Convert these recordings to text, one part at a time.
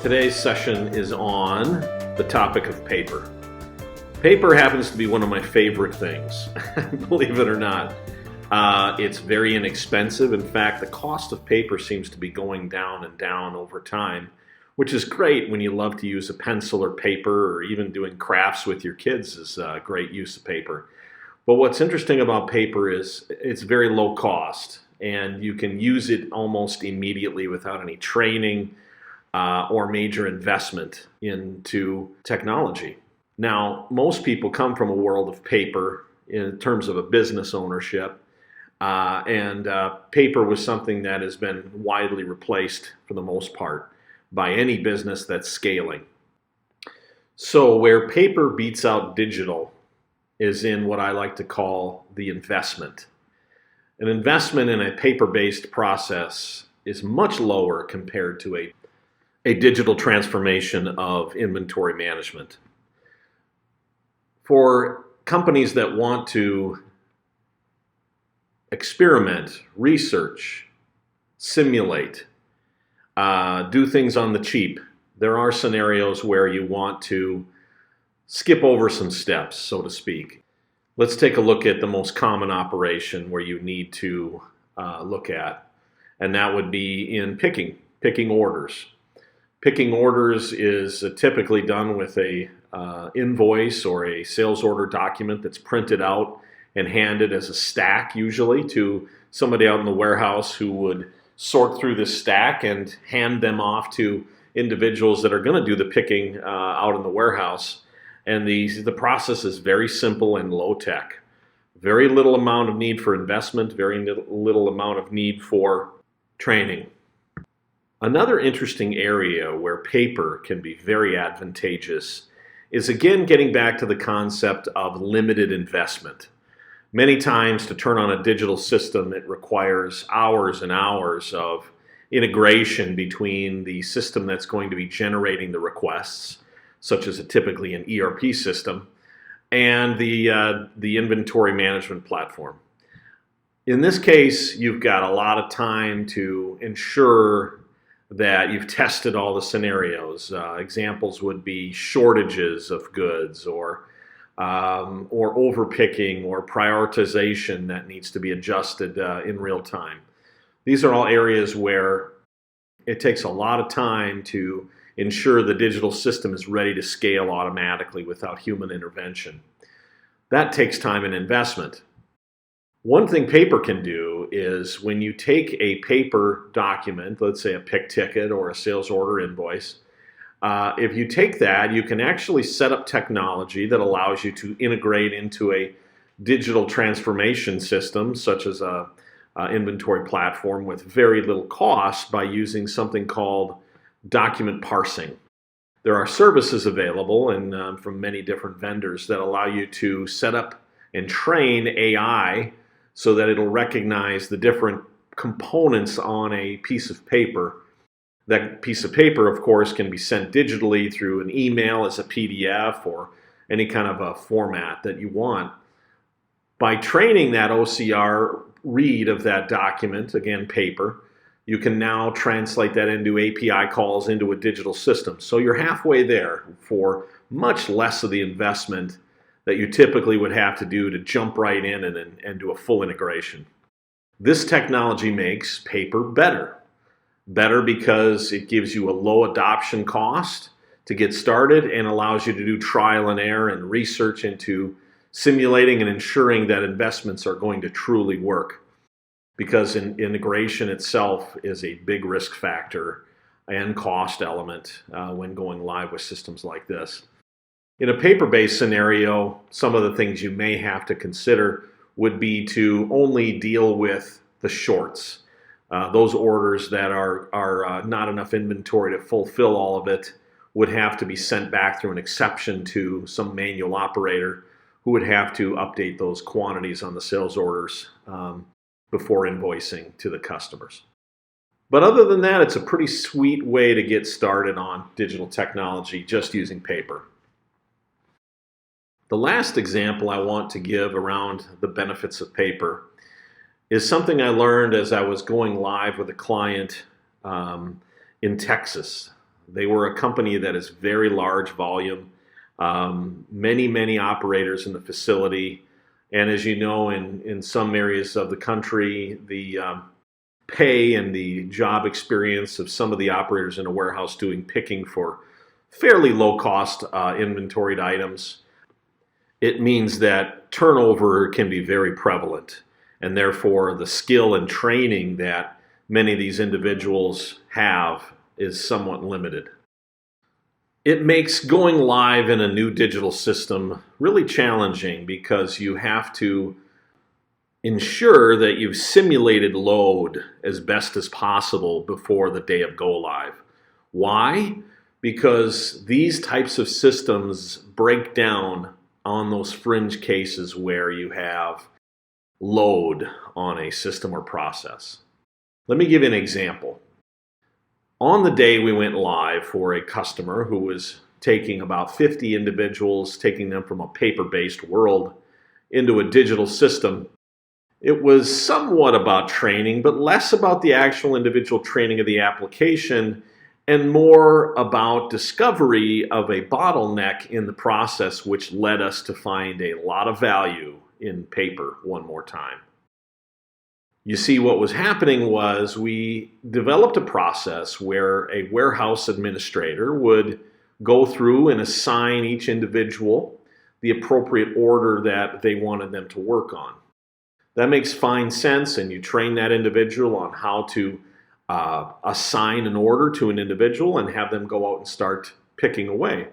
Today's session is on the topic of paper. Paper happens to be one of my favorite things, believe it or not. It's very inexpensive. In fact, the cost of paper seems to be going down and down over time, which is great when you love to use a pencil or paper, or even doing crafts with your kids is a great use of paper. But what's interesting about paper is it's very low cost, and you can use it almost immediately without any training or major investment into technology. Now, most people come from a world of paper in terms of a business ownership, and paper was something that has been widely replaced for the most part by any business that's scaling. So where paper beats out digital is in what I like to call the investment. An investment in a paper-based process is much lower compared to a digital transformation of inventory management. For companies that want to experiment, research, simulate, do things on the cheap, there are scenarios where you want to skip over some steps, so to speak. Let's take a look at the most common operation where you need to look at, and that would be in picking orders. Picking orders is typically done with a invoice or a sales order document that's printed out and handed as a stack, usually to somebody out in the warehouse who would sort through this stack and hand them off to individuals that are going to do the picking out in the warehouse. And the process is very simple and low tech. Very little amount of need for investment, very little amount of need for training. Another interesting area where paper can be very advantageous is, again, getting back to the concept of limited investment. Many times to turn on a digital system, it requires hours and hours of integration between the system that's going to be generating the requests, such as typically an ERP system, and the inventory management platform. In this case, you've got a lot of time to ensure that you've tested all the scenarios. Examples would be shortages of goods, or overpicking, or prioritization that needs to be adjusted in real time. These are all areas where it takes a lot of time to ensure the digital system is ready to scale automatically without human intervention. That takes time and investment. One thing paper can do is, when you take a paper document, let's say a pick ticket or a sales order invoice, if you take that, you can actually set up technology that allows you to integrate into a digital transformation system, such as a inventory platform, with very little cost by using something called document parsing. There are services available and from many different vendors that allow you to set up and train AI so that it'll recognize the different components on a piece of paper. That piece of paper, of course, can be sent digitally through an email as a PDF or any kind of a format that you want. By training that OCR read of that document, again, paper, you can now translate that into API calls into a digital system. So you're halfway there for much less of the investment that you typically would have to do to jump right in and do a full integration. This technology makes paper better. Better because it gives you a low adoption cost to get started and allows you to do trial and error and research into simulating and ensuring that investments are going to truly work. Because integration itself is a big risk factor and cost element when going live with systems like this. In a paper-based scenario, some of the things you may have to consider would be to only deal with the shorts. Those orders that are not enough inventory to fulfill all of it would have to be sent back through an exception to some manual operator who would have to update those quantities on the sales orders before invoicing to the customers. But other than that, it's a pretty sweet way to get started on digital technology just using paper. The last example I want to give around the benefits of paper is something I learned as I was going live with a client in Texas. They were a company that is very large volume, many operators in the facility. And as you know, in some areas of the country, the pay and the job experience of some of the operators in a warehouse doing picking for fairly low-cost inventoried items, it means that turnover can be very prevalent. And therefore, the skill and training that many of these individuals have is somewhat limited. It makes going live in a new digital system really challenging because you have to ensure that you've simulated load as best as possible before the day of go live. Why? Because these types of systems break down on those fringe cases where you have load on a system or process. Let me give you an example. On the day we went live for a customer who was taking about 50 individuals, taking them from a paper-based world into a digital system, it was somewhat about training, but less about the actual individual training of the application and more about discovery of a bottleneck in the process, which led us to find a lot of value in paper one more time. You see, what was happening was we developed a process where a warehouse administrator would go through and assign each individual the appropriate order that they wanted them to work on. That makes fine sense, and you train that individual on how to assign an order to an individual and have them go out and start picking away.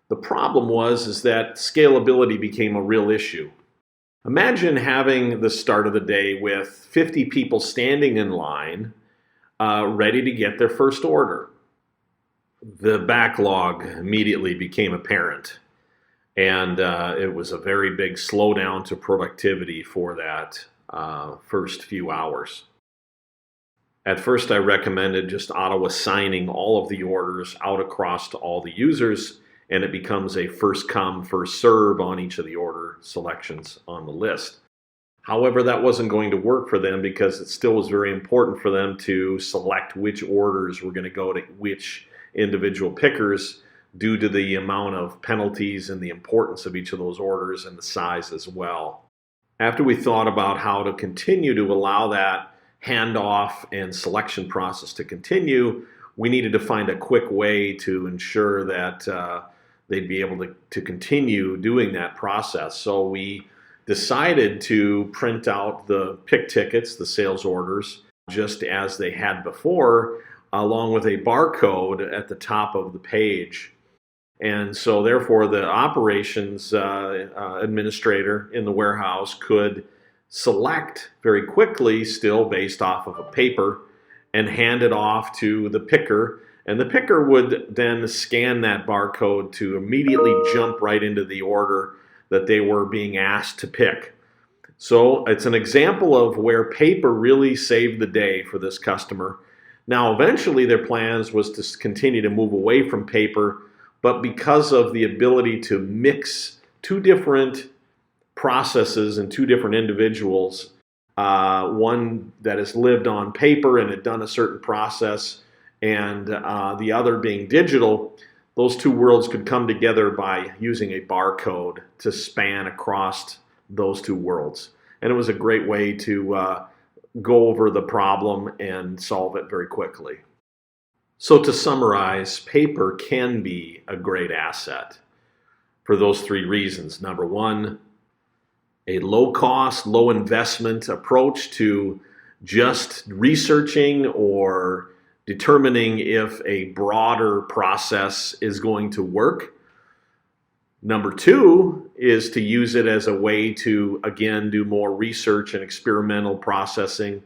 The problem is that scalability became a real issue. Imagine having the start of the day with 50 people standing in line, ready to get their first order. The backlog immediately became apparent, and it was a very big slowdown to productivity for that first few hours. At first, I recommended just auto-assigning all of the orders out across to all the users, and it becomes a first come, first serve on each of the order selections on the list. However, that wasn't going to work for them because it still was very important for them to select which orders were going to go to which individual pickers due to the amount of penalties and the importance of each of those orders and the size as well. After we thought about how to continue to allow that handoff and selection process to continue, we needed to find a quick way to ensure that they'd be able to continue doing that process. So we decided to print out the pick tickets, the sales orders, just as they had before, along with a barcode at the top of the page. And so therefore the operations administrator in the warehouse could select very quickly, still based off of a paper, and hand it off to the picker. And the picker would then scan that barcode to immediately jump right into the order that they were being asked to pick. So it's an example of where paper really saved the day for this customer. Now, eventually their plans was to continue to move away from paper, but because of the ability to mix two different processes and two different individuals, one that has lived on paper and had done a certain process, and the other being digital, those two worlds could come together by using a barcode to span across those two worlds. And it was a great way to go over the problem and solve it very quickly. So to summarize, paper can be a great asset for those three reasons. Number one, a low-cost, low-investment approach to just researching or determining if a broader process is going to work. Number two is to use it as a way to, again, do more research and experimental processing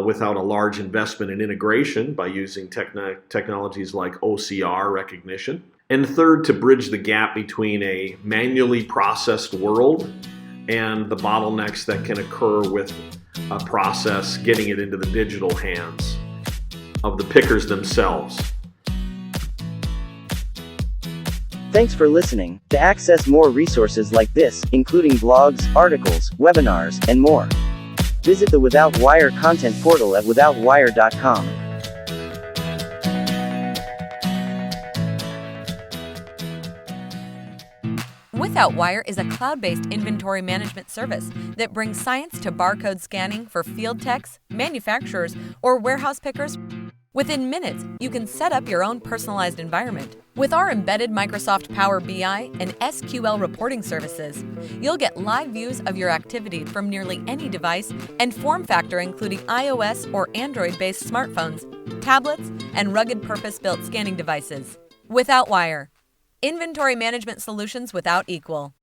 without a large investment in integration by using technologies like OCR recognition. And third, to bridge the gap between a manually processed world and the bottlenecks that can occur with a process getting it into the digital hands of the pickers themselves. Thanks for listening. To access more resources like this, including blogs, articles, webinars, and more, visit the WithoutWire content portal at withoutwire.com. WithoutWire is a cloud-based inventory management service that brings science to barcode scanning for field techs, manufacturers, or warehouse pickers. Within minutes, you can set up your own personalized environment. With our embedded Microsoft Power BI and SQL reporting services, you'll get live views of your activity from nearly any device and form factor including iOS or Android-based smartphones, tablets, and rugged purpose-built scanning devices. WithoutWire. Inventory management solutions without equal.